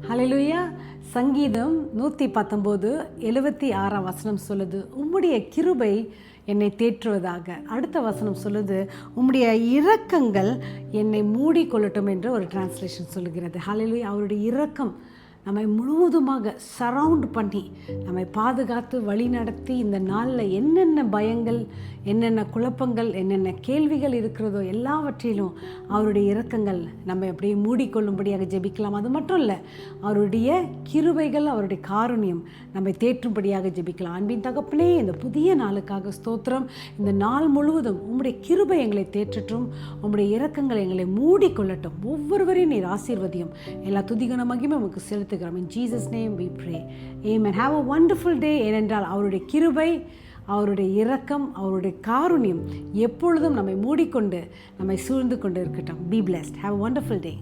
ஹல்லேலூயா. சங்கீதம் 119:76 சொல்லுது, உம்முடைய கிருபை என்னை தேற்றுவதாக. அடுத்த வசனம் சொல்லுது, உம்முடைய இரக்கங்கள் என்னை மூடிக்கொள்ளட்டும் என்று ஒரு டிரான்ஸ்லேஷன் சொல்லுகிறது. ஹல்லேலூயா. அவருடைய இரக்கம் நம்மை முழுவதுமாக சரவுண்ட் பண்ணி நம்மை பாதுகாத்து வழி நடத்தி இந்த நாளில் என்னென்ன பயங்கள், என்னென்ன குழப்பங்கள், என்னென்ன கேள்விகள் இருக்கிறதோ எல்லாவற்றிலும் அவருடைய இரக்கங்கள் நம்மை அப்படியே மூடிக்கொள்ளும்படியாக ஜெபிக்கலாம். அது மட்டும் இல்லை, அவருடைய கிருபைகள், அவருடைய காருண்யம் நம்மை தேற்றும்படியாக ஜெபிக்கலாம். அன்பின் தகப்பனே, இந்த புதிய நாளுக்காக ஸ்தோத்திரம். இந்த நாள் முழுவதும் உம்முடைய கிருபை எங்களை தேற்றட்டும், உம்முடைய இரக்கங்கள் எங்களை மூடிக்கொள்ளட்டும். ஒவ்வொருவரையும் நீர் ஆசீர்வதியும். எல்லா துதிகன மகிமை உமக்கு செலுத்துகிறோம். In Jesus' name we pray. Amen. Have a wonderful day. ஏனென்றால் அவருடைய கிருபை, அவருடைய இரக்கம், அவருடைய காருண்யம் எப்பொழுதும் நம்மை மூடிக்கொண்டு நம்மை சூழ்ந்து கொண்டு இருக்கட்டும். Be blessed. Have a wonderful day.